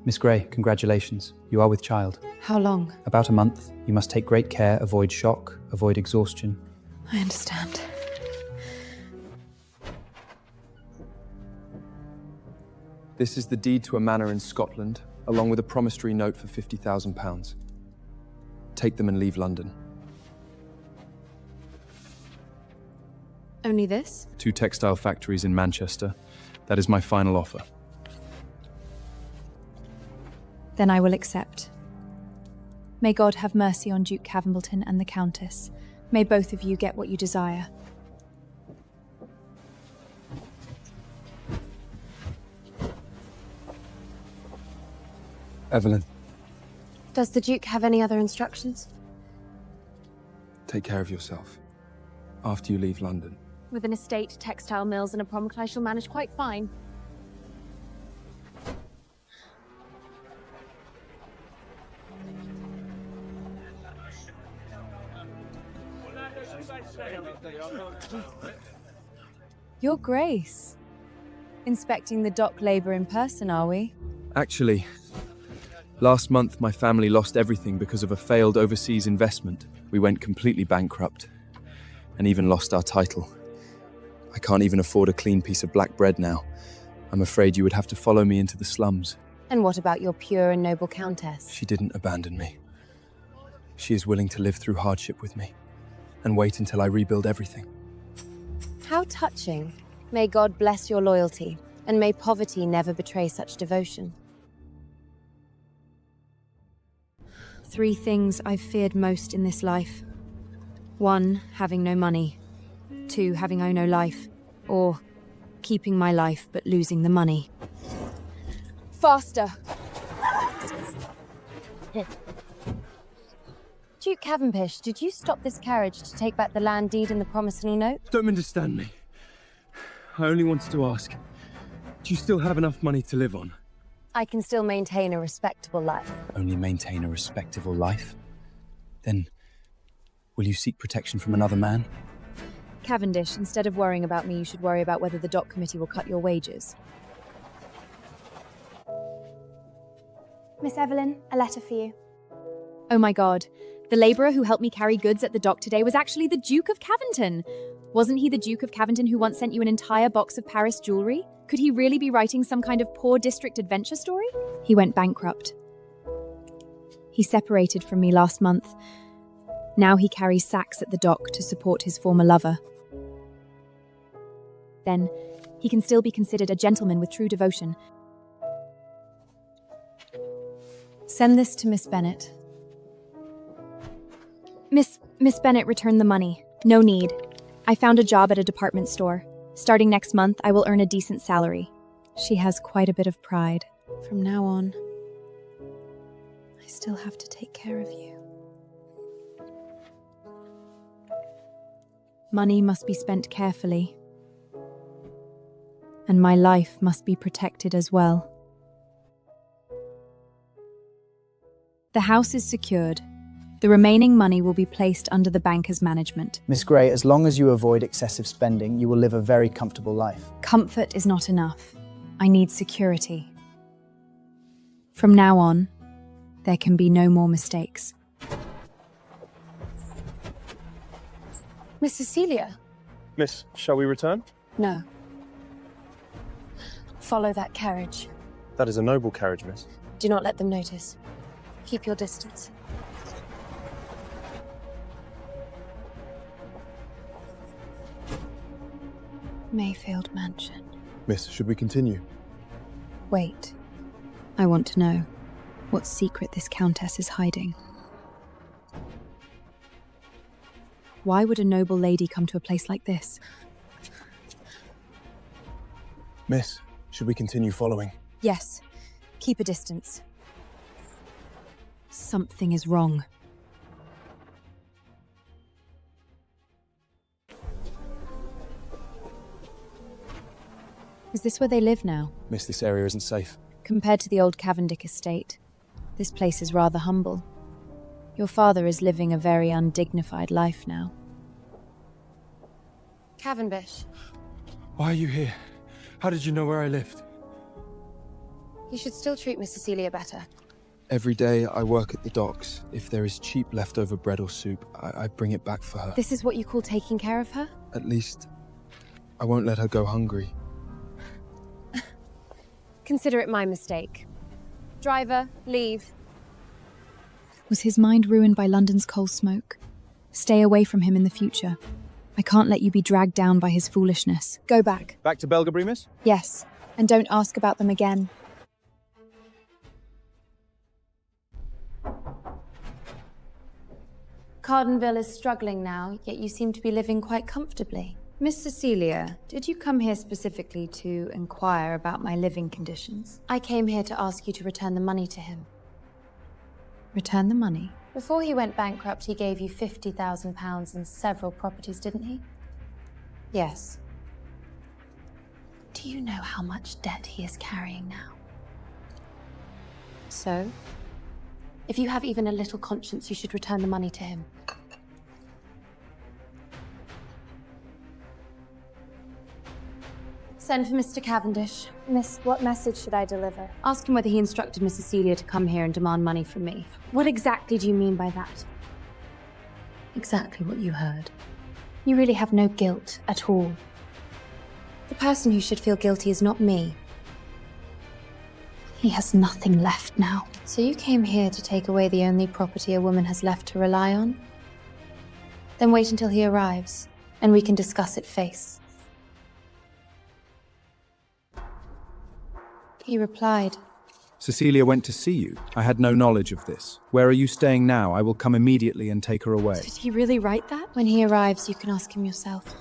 Miss Grey, congratulations. You are with child. How long? About a month. You must take great care, avoid shock, avoid exhaustion. I understand. This is the deed to a manor in Scotland, along with a promissory note for £50,000. Take them and leave London. Only this? 2 textile factories in Manchester. That is my final offer. Then I will accept. May God have mercy on Duke Cavimbleton and the Countess. May both of you get what you desire. Evelyn, Does the Duke have any other instructions? take care of yourself. After you leave London. With an estate, textile mills, and a promenade, I shall manage quite fine. Your Grace. Inspecting the dock labour in person, are we? Actually, last month my family lost everything because of a failed overseas investment. We went completely bankrupt and even lost our title. I can't even afford a clean piece of black bread now. I'm afraid you would have to follow me into the slums. And what about your pure and noble Countess? She didn't abandon me. She is willing to live through hardship with me and wait until I rebuild everything. How touching. May God bless your loyalty, and may poverty never betray such devotion. 3 things I've feared most in this life. 1, having no money. 2, having no life. Or keeping my life but losing the money. Faster! Duke Cavendish, did you stop this carriage to take back the land deed and the promissory note? Don't understand me. I only wanted to ask, do you still have enough money to live on? I can still maintain a respectable life. Only maintain a respectable life? Then, will you seek protection from another man? Cavendish, instead of worrying about me, you should worry about whether the dock committee will cut your wages. Miss Evelyn, a letter for you. Oh my god. The labourer who helped me carry goods at the dock today was actually the Duke of Caventon. Wasn't he the Duke of Caventon who once sent you an entire box of Paris jewellery? Could he really be writing some kind of poor district adventure story? He went bankrupt. He separated from me last month. Now he carries sacks at the dock to support his former lover. Then, he can still be considered a gentleman with true devotion. Send this to Miss Bennet. Miss Bennet returned the money. No need. I found a job at a department store. Starting next month, I will earn a decent salary. She has quite a bit of pride. From now on, I still have to take care of you. Money must be spent carefully. And my life must be protected as well. The house is secured. The remaining money will be placed under the banker's management. Miss Grey, as long as you avoid excessive spending, you will live a very comfortable life. Comfort is not enough. I need security. From now on, there can be no more mistakes. Miss Cecilia? Miss, shall we return? No. Follow that carriage. That is a noble carriage, miss. Do not let them notice. Keep your distance. Mayfield Mansion. Miss, should we continue? Wait. I want to know what secret this countess is hiding. Why would a noble lady come to a place like this? Miss, should we continue following? Yes. Keep a distance. Something is wrong. Is this where they live now? Miss, this area isn't safe. Compared to the old Cavendish estate, this place is rather humble. Your father is living a very undignified life now. Cavendish. Why are you here? How did you know where I lived? You should still treat Miss Cecilia better. Every day I work at the docks. If there is cheap leftover bread or soup, I bring it back for her. This is what you call taking care of her? At least, I won't let her go hungry. Consider it my mistake. Driver, leave. Was his mind ruined by London's coal smoke? Stay away from him in the future. I can't let you be dragged down by his foolishness. Go back. Back to Belgabri, miss? Yes, and don't ask about them again. Cardenville is struggling now, yet you seem to be living quite comfortably. Miss Cecilia, did you come here specifically to inquire about my living conditions? I came here to ask you to return the money to him. Return the money. Before he went bankrupt, he gave you £50,000 and several properties, didn't he? Yes. Do you know how much debt he is carrying now? So, if you have even a little conscience, you should return the money to him. Send for Mr. Cavendish. Miss, what message should I deliver? Ask him whether he instructed Miss Cecilia to come here and demand money from me. What exactly do you mean by that? Exactly what you heard. You really have no guilt at all. The person who should feel guilty is not me. He has nothing left now. So you came here to take away the only property a woman has left to rely on? Then wait until he arrives, and we can discuss it face. He replied, Cecilia went to see you. I had no knowledge of this. Where are you staying now? I will come immediately and take her away. did he really write that? When he arrives, you can ask him yourself.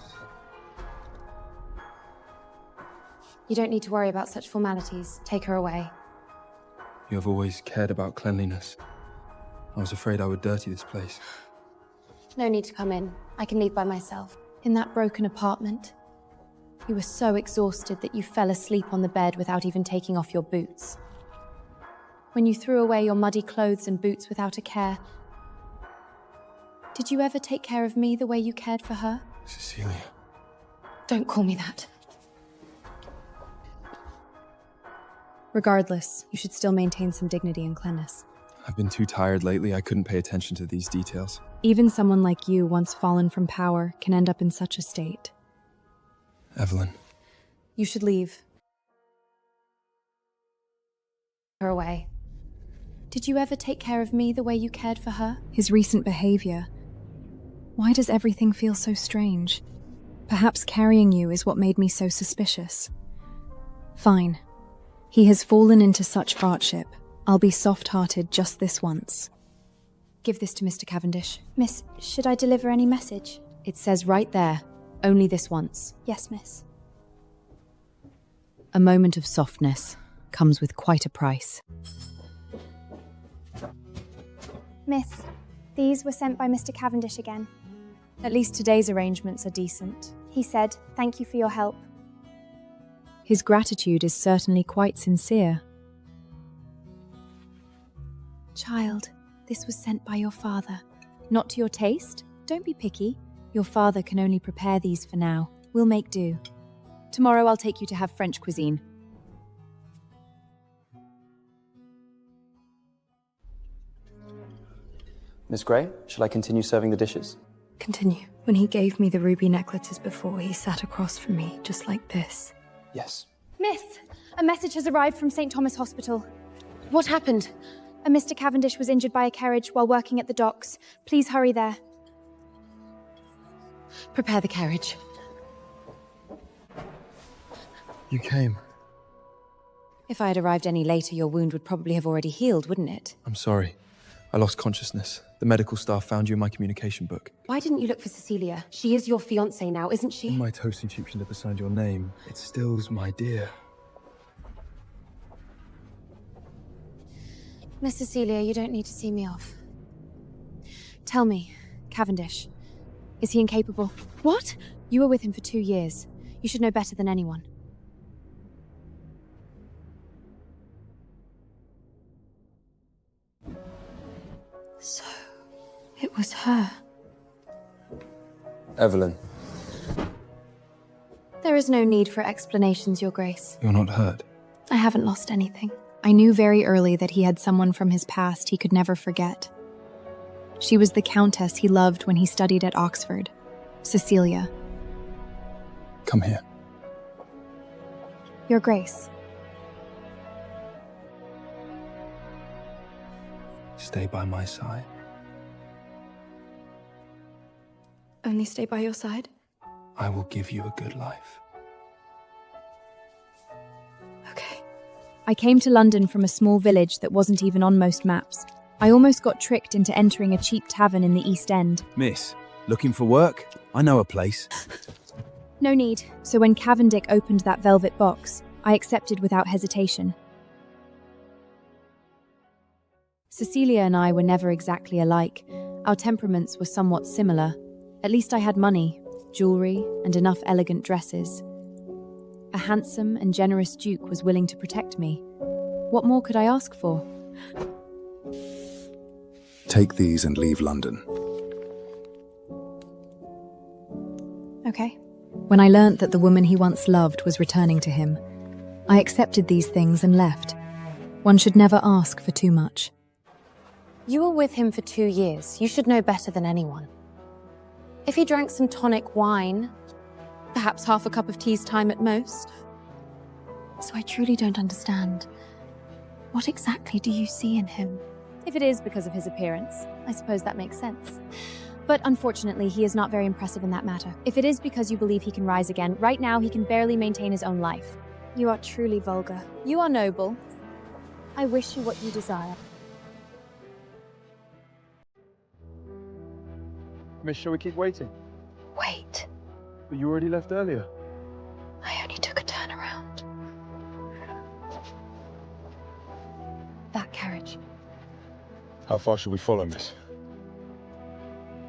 You don't need to worry about such formalities. Take her away. You have always cared about cleanliness. I was afraid I would dirty this place. No need to come in. I can leave by myself. In that broken apartment, you were so exhausted that you fell asleep on the bed without even taking off your boots. When you threw away your muddy clothes and boots without a care, did you ever take care of me the way you cared for her? Cecilia. Don't call me that. Regardless, you should still maintain some dignity and cleanness. I've been too tired lately. I couldn't pay attention to these details. Even someone like you, once fallen from power, can end up in such a state. Evelyn. You should leave. Her away. Did you ever take care of me the way you cared for her? His recent behavior. Why does everything feel so strange? Perhaps carrying you is what made me so suspicious. Fine. He has fallen into such hardship. I'll be soft-hearted just this once. Give this to Mr. Cavendish. Miss, should I deliver any message? It says right there, only this once. Yes, miss. A moment of softness comes with quite a price. Miss, these were sent by Mr. Cavendish again. At least today's arrangements are decent. He said, "Thank you for your help." His gratitude is certainly quite sincere. Child, this was sent by your father. Not to your taste? Don't be picky. Your father can only prepare these for now. We'll make do. Tomorrow I'll take you to have French cuisine. Miss Grey, shall I continue serving the dishes? Continue. When he gave me the ruby necklaces before, he sat across from me, just like this. Yes. Miss, a message has arrived from St. Thomas Hospital. What happened? A Mr. Cavendish was injured by a carriage while working at the docks. Please hurry there. Prepare the carriage. You came. If I had arrived any later, your wound would probably have already healed, wouldn't it? I'm sorry. I lost consciousness. The medical staff found you in my communication book. Why didn't you look for Cecilia? She is your fiancée now, isn't she? In my toasting tube, she never signed your name. It still's my dear. Miss Cecilia, you don't need to see me off. Tell me, Cavendish, is he incapable? What? You were with him for 2 years. You should know better than anyone. So, it was her. Evelyn, There is no need for explanations, Your Grace. you're not hurt. I haven't lost anything. I knew very early that he had someone from his past he could never forget. She was the countess he loved when he studied at Oxford, Cecilia. Come here. Your Grace. Stay by my side. Only stay by your side? I will give you a good life. Okay. I came to London from a small village that wasn't even on most maps. I almost got tricked into entering a cheap tavern in the East End. Miss, looking for work? I know a place. No need. So when Cavendish opened that velvet box, I accepted without hesitation. Cecilia and I were never exactly alike. Our temperaments were somewhat similar. At least I had money, jewelry, and enough elegant dresses. A handsome and generous duke was willing to protect me. What more could I ask for? Take these and leave London. Okay. When I learnt that the woman he once loved was returning to him, I accepted these things and left. One should never ask for too much. You were with him for 2 years. You should know better than anyone. If he drank some tonic wine, perhaps half a cup of tea's time at most. So I truly don't understand. What exactly do you see in him? If it is because of his appearance, I suppose that makes sense. But unfortunately, he is not very impressive in that matter. If it is because you believe he can rise again, right now he can barely maintain his own life. You are truly vulgar. You are noble. I wish you what you desire. Miss, shall we keep waiting? Wait, But you already left earlier. I only took a turn around. That carriage, How far should we follow, miss?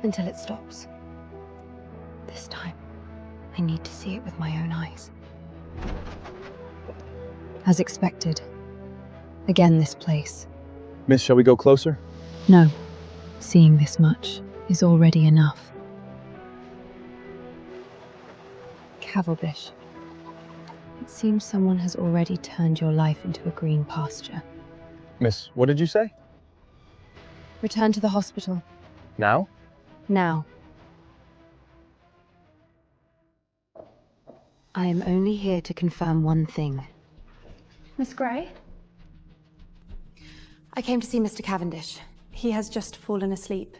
until it stops. This time, I need to see it with my own eyes. As expected. Again, this place. Miss, shall we go closer? No. Seeing this much is already enough. Cavendish. It seems someone has already turned your life into a green pasture. Miss, what did you say? Return to the hospital. Now? Now. I am only here to confirm one thing. Miss Grey? I came to see Mr. Cavendish. He has just fallen asleep.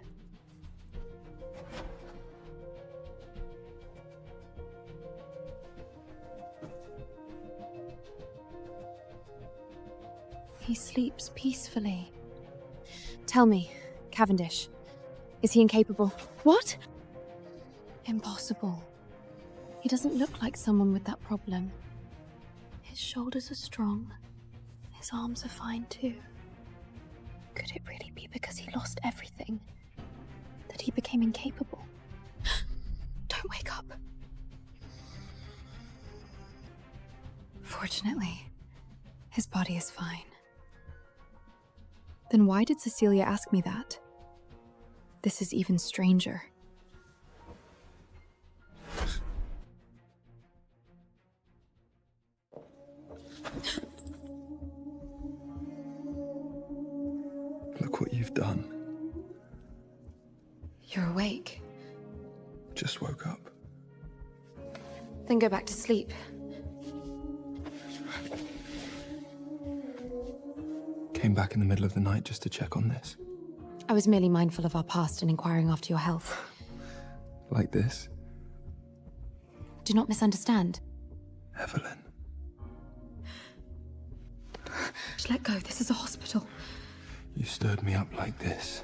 He sleeps peacefully. Tell me, Cavendish, is he incapable? What? Impossible. He doesn't look like someone with that problem. His shoulders are strong. His arms are fine too. Could it really be because he lost everything that he became incapable? Don't wake up. Fortunately, his body is fine. Then why did Cecilia ask me that? This is even stranger. Look what you've done. You're awake. Just woke up. Then go back to sleep. Came back in the middle of the night just to check on this. I was merely mindful of our past and inquiring after your health. Like this. Do not misunderstand. Evelyn. Just let go. This is a hospital. You stirred me up like this.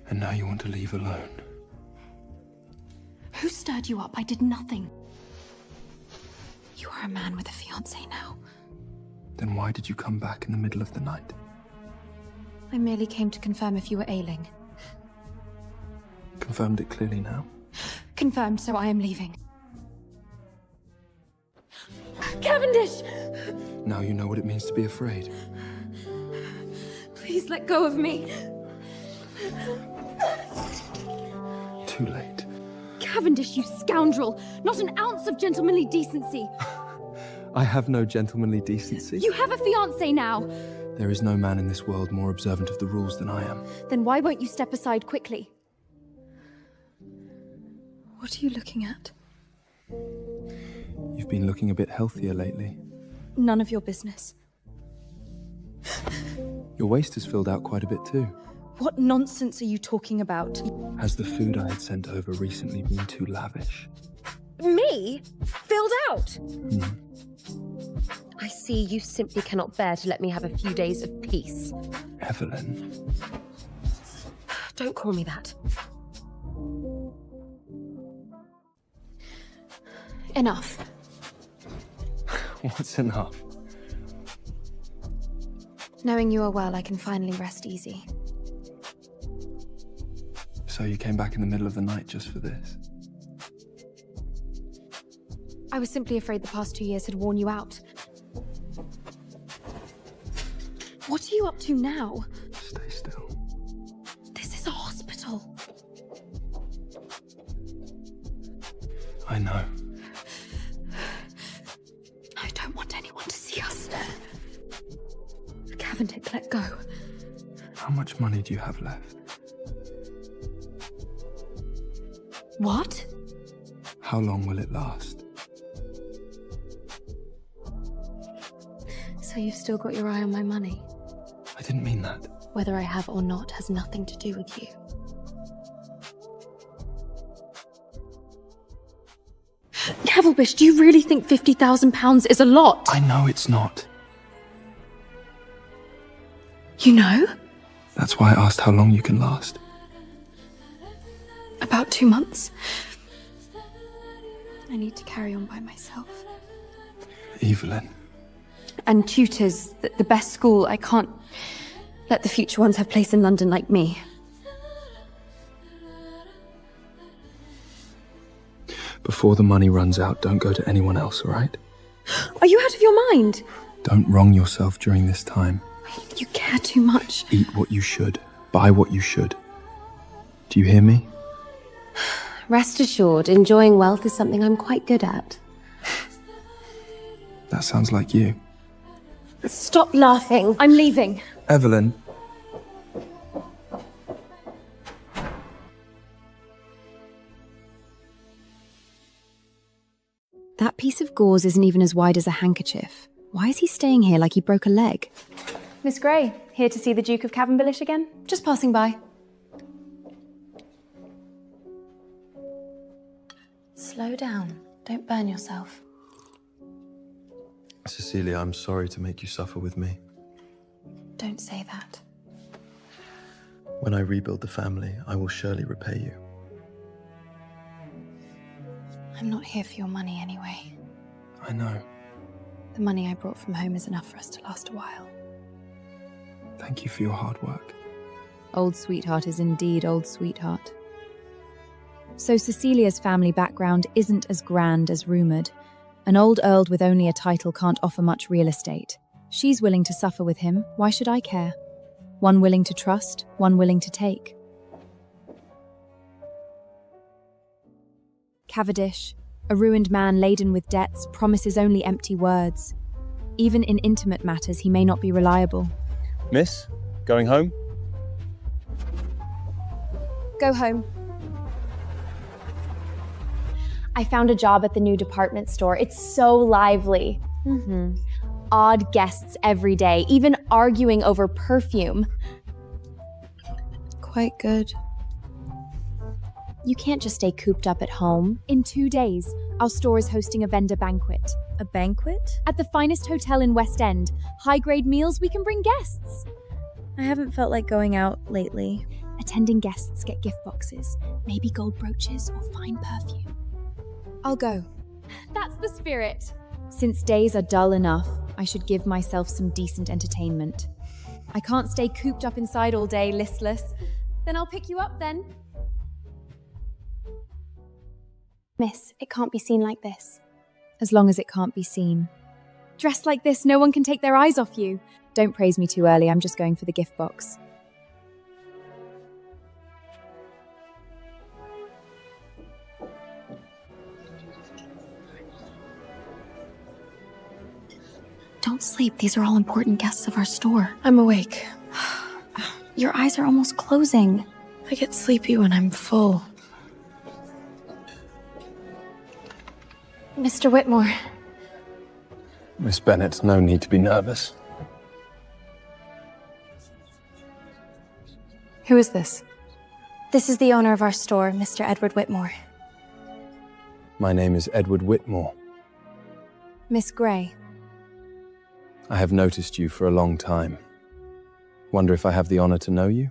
And now you want to leave alone. Who stirred you up? I did nothing. You are a man with a fiancée now. Then why did you come back in the middle of the night? I merely came to confirm if you were ailing. Confirmed it clearly now. Confirmed, so I am leaving. Cavendish! Now you know what it means to be afraid. Please let go of me. Too late. Cavendish, you scoundrel! Not an ounce of gentlemanly decency! I have no gentlemanly decency. You have a fiancé now! There is no man in this world more observant of the rules than I am. Then why won't you step aside quickly? What are you looking at? You've been looking a bit healthier lately. None of your business. Your waist has filled out quite a bit too. What nonsense are you talking about? Has the food I had sent over recently been too lavish? Me? Filled out? I see you simply cannot bear to let me have a few days of peace. Evelyn. Don't call me that. Enough. What's enough? Knowing you are well, I can finally rest easy. So you came back in the middle of the night just for this? I was simply afraid the past 2 years had worn you out. What are you up to now? Stay still. This is a hospital. I know. I don't want anyone to see us. Cavendish, let go. How much money do you have left? What? How long will it last? So you've still got your eye on my money? I didn't mean that. Whether I have or not has nothing to do with you. Cavendish, do you really think £50,000 is a lot? I know it's not. You know? That's why I asked how long you can last. About 2 months. I need to carry on by myself. Evelyn. And tutors, the best school. I can't let the future ones have place in London like me. Before the money runs out, don't go to anyone else, all right? Are you out of your mind? Don't wrong yourself during this time. You care too much. Eat what you should. Buy what you should. Do you hear me? Rest assured, enjoying wealth is something I'm quite good at. That sounds like you. Stop laughing. I'm leaving. Evelyn. That piece of gauze isn't even as wide as a handkerchief. Why is he staying here like he broke a leg? Miss Grey, here to see the Duke of Cavendish again? Just passing by. Slow down. Don't burn yourself. Cecilia, I'm sorry to make you suffer with me. Don't say that. When I rebuild the family, I will surely repay you. I'm not here for your money anyway. I know. The money I brought from home is enough for us to last a while. Thank you for your hard work. Old sweetheart is indeed old sweetheart. So Cecilia's family background isn't as grand as rumoured. An old earl with only a title can't offer much real estate. She's willing to suffer with him, why should I care? One willing to trust, one willing to take. Cavendish, a ruined man laden with debts, promises only empty words. Even in intimate matters, he may not be reliable. Miss, going home? Go home. I found a job at the new department store. It's so lively. Odd guests every day, even arguing over perfume. Quite good. You can't just stay cooped up at home. In 2 days, our store is hosting a vendor banquet. A banquet? At the finest hotel in West End. High-grade meals, we can bring guests. I haven't felt like going out lately. Attending guests get gift boxes, maybe gold brooches or fine perfume. I'll go. That's the spirit. Since days are dull enough, I should give myself some decent entertainment. I can't stay cooped up inside all day, listless. Then I'll pick you up then. Miss, it can't be seen like this. As long as it can't be seen. Dressed like this, no one can take their eyes off you. Don't praise me too early, I'm just going for the gift box. sleep. These are all important guests of our store. I'm awake. Your eyes are almost closing. I get sleepy when I'm full. Mr. Whitmore. Miss Bennet, no need to be nervous. Who is this? This is the owner of our store, Mr. Edward Whitmore. My name is Edward Whitmore. Miss Grey. I have noticed you for a long time. Wonder if I have the honor to know you?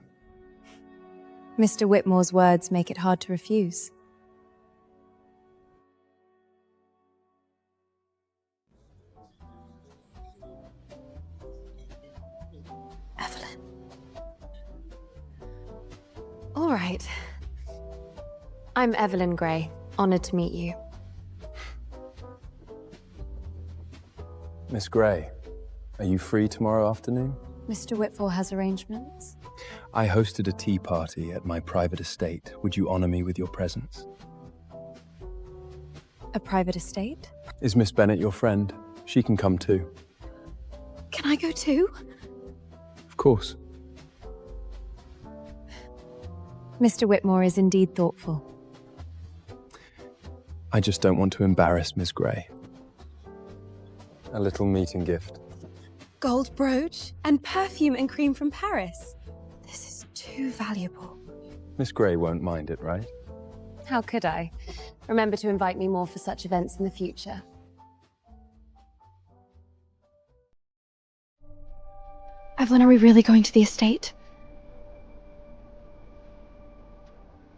Mr. Whitmore's words make it hard to refuse. Evelyn. All right. I'm Evelyn Grey. Honored to meet you. Miss Grey, are you free tomorrow afternoon? Mr. Whitmore has arrangements. I hosted a tea party at my private estate. Would you honor me with your presence? A private estate? Is Miss Bennet your friend? She can come too. Can I go too? Of course. Mr. Whitmore is indeed thoughtful. I just don't want to embarrass Miss Grey. A little meeting gift. Gold brooch and perfume and cream from Paris. This is too valuable. Miss Grey won't mind it, right? How could I? Remember to invite me more for such events in the future. Evelyn, are we really going to the estate?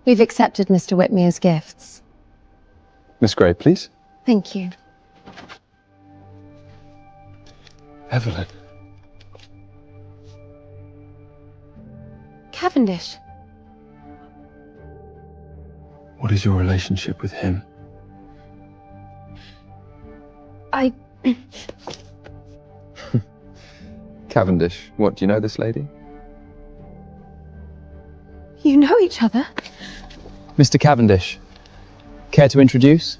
We've accepted Mr. Whitmore's gifts. Miss Grey, please. Thank you. Evelyn. Cavendish. What is your relationship with him? Cavendish. What, do you know this lady? You know each other? Mr. Cavendish, care to introduce?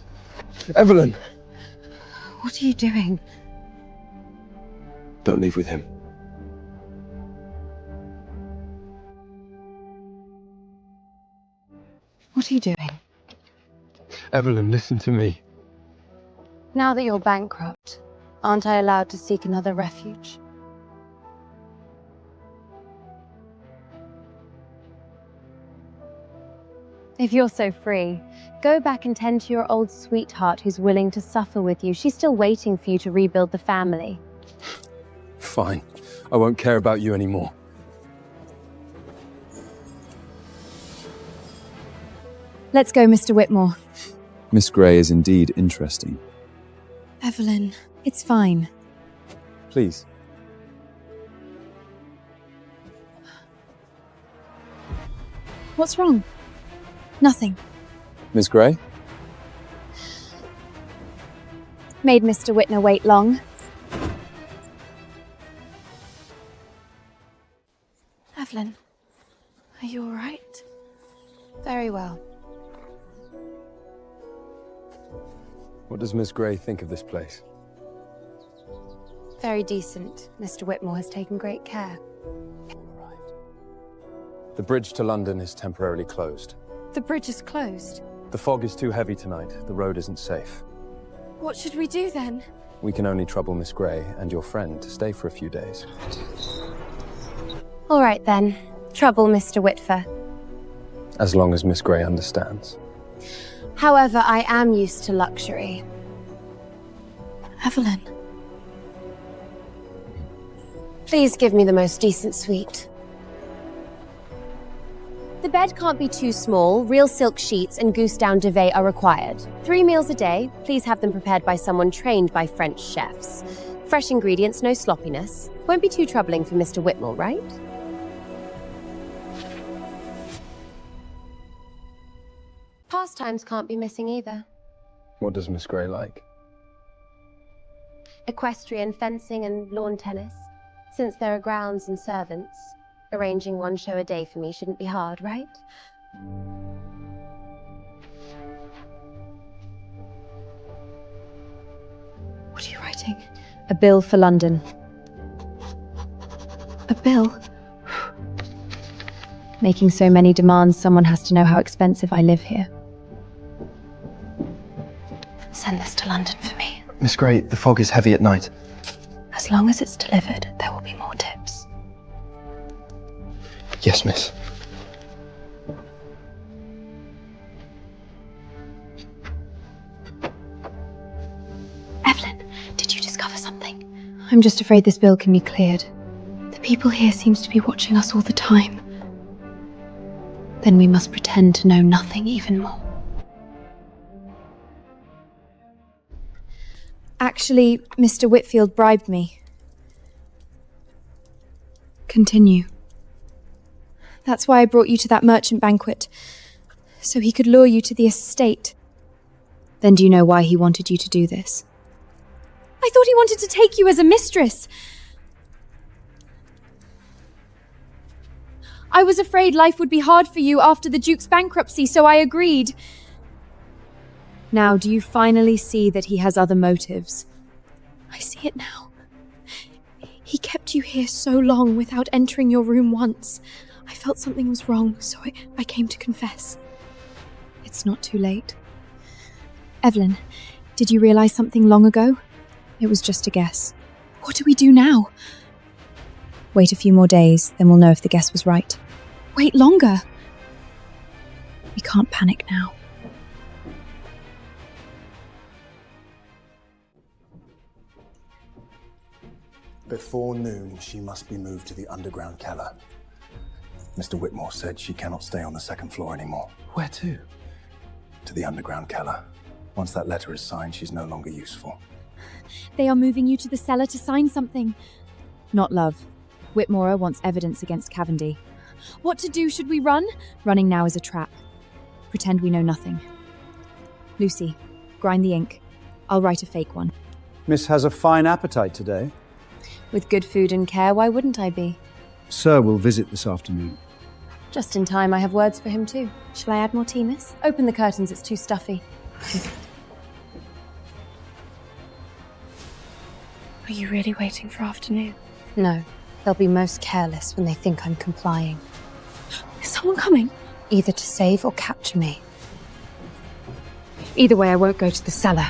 Evelyn! What are you doing? Don't leave with him. What are you doing? Evelyn, listen to me. Now that you're bankrupt, aren't I allowed to seek another refuge? If you're so free, go back and tend to your old sweetheart who's willing to suffer with you. She's still waiting for you to rebuild the family. Fine. I won't care about you anymore. Let's go, Mr. Whitmore. Miss Grey is indeed interesting. Evelyn. It's fine. Please. What's wrong? Nothing. Miss Grey? Made Mr. Whitmore wait long. Evelyn, are you all right? Very well. What does Miss Grey think of this place? Very decent. Mr. Whitmore has taken great care. The bridge to London is temporarily closed. The bridge is closed. The fog is too heavy tonight. The road isn't safe. What should we do then? We can only trouble Miss Grey and your friend to stay for a few days. All right then. Trouble, Mr. Whitfer. As long as Miss Grey understands. However, I am used to luxury. Evelyn. Please give me the most decent suite. The bed can't be too small. Real silk sheets and goose down duvet are required. 3 meals a day. Please have them prepared by someone trained by French chefs. Fresh ingredients, no sloppiness. Won't be too troubling for Mr. Whitmore, right? Pastimes can't be missing either. What does Miss Grey like? Equestrian, fencing and lawn tennis. Since there are grounds and servants, arranging one show a day for me shouldn't be hard, right? What are you writing? A bill for London. A bill? Making so many demands, someone has to know how expensive I live here. Send this to London for me. Miss Gray, the fog is heavy at night. As long as it's delivered, there will be more tips. Yes, miss. Evelyn, did you discover something? I'm just afraid this bill can be cleared. The people here seems to be watching us all the time. Then we must pretend to know nothing even more. Actually, Mr. Whitfield bribed me. Continue. That's why I brought you to that merchant banquet, so he could lure you to the estate. Then do you know why he wanted you to do this? I thought he wanted to take you as a mistress. I was afraid life would be hard for you after the Duke's bankruptcy, so I agreed. Now, do you finally see that he has other motives? I see it now. He kept you here so long without entering your room once. I felt something was wrong, so I came to confess. It's not too late. Evelyn, did you realize something long ago? It was just a guess. What do we do now? Wait a few more days, then we'll know if the guess was right. Wait longer. We can't panic now. Before noon, she must be moved to the underground cellar. Mr. Whitmore said she cannot stay on the second floor anymore. Where to? To the underground cellar. Once that letter is signed, she's no longer useful. They are moving you to the cellar to sign something. Not love. Whitmore wants evidence against Cavendish. What to do? Should we run? Running now is a trap. Pretend we know nothing. Lucy, grind the ink. I'll write a fake one. Miss has a fine appetite today. With good food and care, why wouldn't I be? Sir will visit this afternoon. Just in time, I have words for him too. Shall I add more tea, miss? Open the curtains, it's too stuffy. Are you really waiting for afternoon? No, they'll be most careless when they think I'm complying. Is someone coming? Either to save or capture me. Either way, I won't go to the cellar.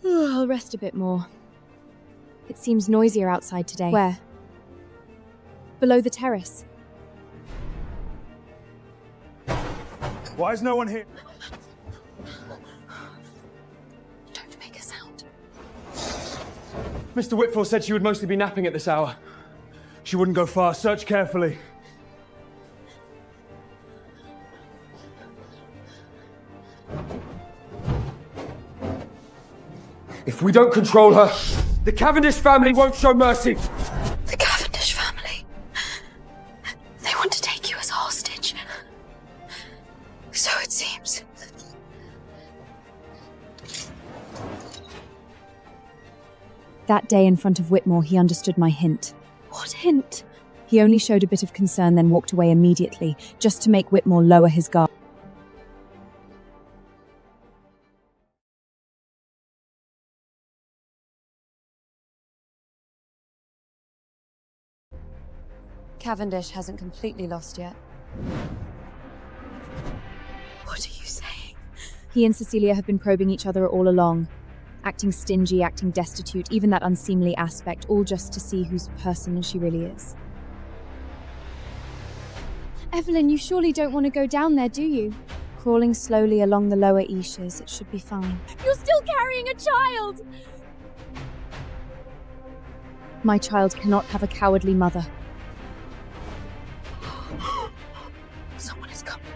I'll rest a bit more. It seems noisier outside today. Where? Below the terrace. Why is no one here? Don't make a sound. Mr. Whitfield said she would mostly be napping at this hour. She wouldn't go far. Search carefully. If we don't control her, the Cavendish family won't show mercy. The Cavendish family. They want to take you as a hostage. So it seems. That day in front of Whitmore, he understood my hint. What hint? He only showed a bit of concern, then walked away immediately, just to make Whitmore lower his guard. Cavendish hasn't completely lost yet. What are you saying? He and Cecilia have been probing each other all along. Acting stingy, acting destitute, even that unseemly aspect, all just to see whose person she really is. Evelyn, you surely don't want to go down there, do you? Crawling slowly along the lower Ishas, it should be fine. You're still carrying a child! My child cannot have a cowardly mother. Someone is coming.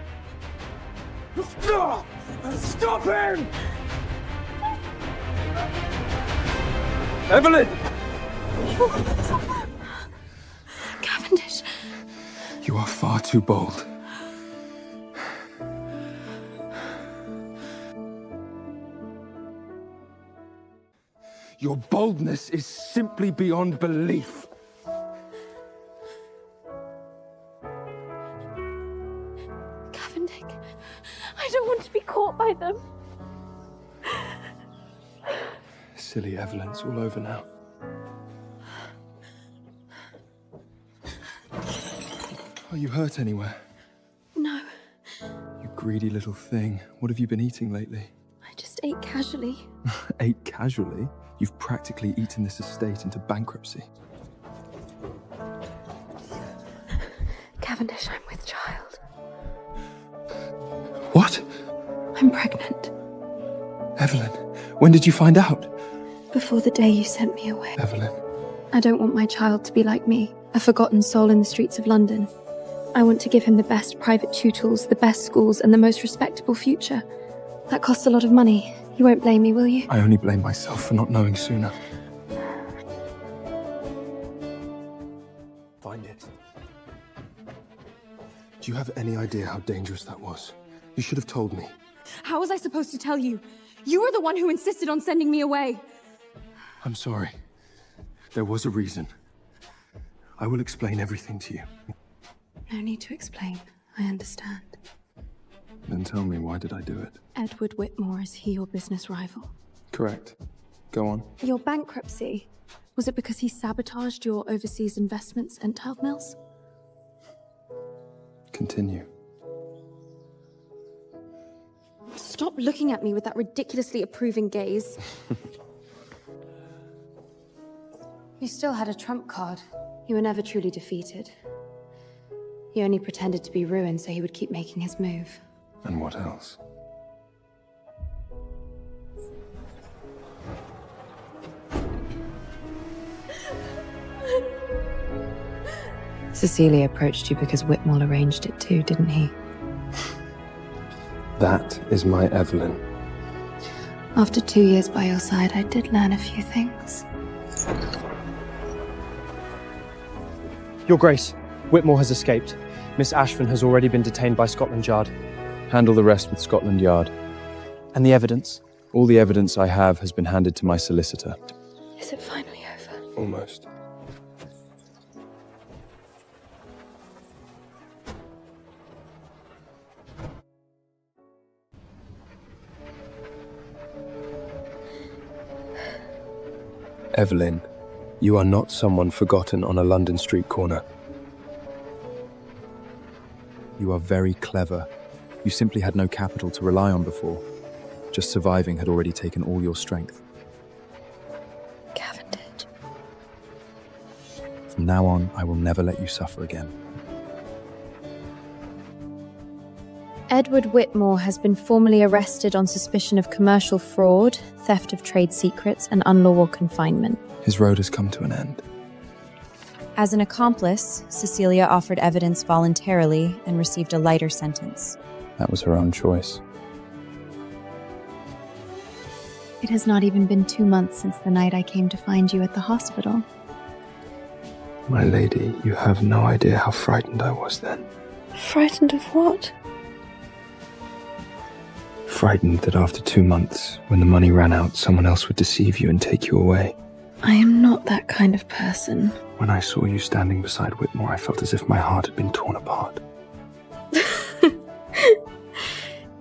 Stop him! Evelyn! Cavendish. You are far too bold. Your boldness is simply beyond belief. Cavendish. them. Silly Evelyn, it's all over now. Are you hurt anywhere? No, You greedy little thing. What have you been eating lately? I just ate casually. Ate casually? You've practically eaten this estate into bankruptcy. Cavendish, I'm with child. What? I'm pregnant. Evelyn, when did you find out? Before the day you sent me away. Evelyn. I don't want my child to be like me, a forgotten soul in the streets of London. I want to give him the best private tutors, the best schools, and the most respectable future. That costs a lot of money. You won't blame me, will you? I only blame myself for not knowing sooner. Find it. Do you have any idea how dangerous that was? You should have told me. How was I supposed to tell you? You were the one who insisted on sending me away. I'm sorry. There was a reason. I will explain everything to you. No need to explain. I understand. Then tell me, why did I do it? Edward Whitmore, is he your business rival? Correct. Go on. Your bankruptcy, was it because he sabotaged your overseas investments and tiled mills? Continue. Stop looking at me with that ridiculously approving gaze. You still had a trump card. You were never truly defeated. He only pretended to be ruined so he would keep making his move. And what else? Cecilia approached you because Whitmore arranged it too, didn't he? That is my Evelyn. After 2 years by your side, I did learn a few things. Your Grace, Whitmore has escaped. Miss Ashford has already been detained by Scotland Yard. Handle the rest with Scotland Yard. And the evidence? All the evidence I have has been handed to my solicitor. Is it finally over? Almost. Evelyn, you are not someone forgotten on a London street corner. You are very clever. You simply had no capital to rely on before. Just surviving had already taken all your strength. Cavendish. From now on, I will never let you suffer again. Edward Whitmore has been formally arrested on suspicion of commercial fraud, theft of trade secrets, and unlawful confinement. His road has come to an end. As an accomplice, Cecilia offered evidence voluntarily and received a lighter sentence. That was her own choice. It has not even been 2 months since the night I came to find you at the hospital. My lady, you have no idea how frightened I was then. Frightened of what? Frightened that after 2 months, when the money ran out, someone else would deceive you and take you away. I am not that kind of person. When I saw you standing beside Whitmore, I felt as if my heart had been torn apart.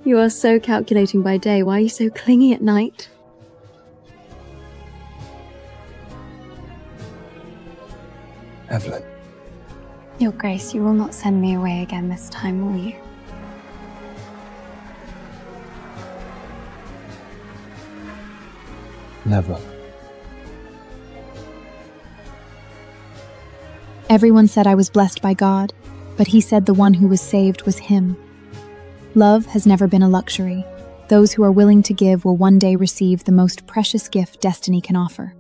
You are so calculating by day. Why are you so clingy at night? Evelyn. Your Grace, you will not send me away again this time, will you? Never. Everyone said I was blessed by God, but he said the one who was saved was him. Love has never been a luxury. Those who are willing to give will one day receive the most precious gift destiny can offer.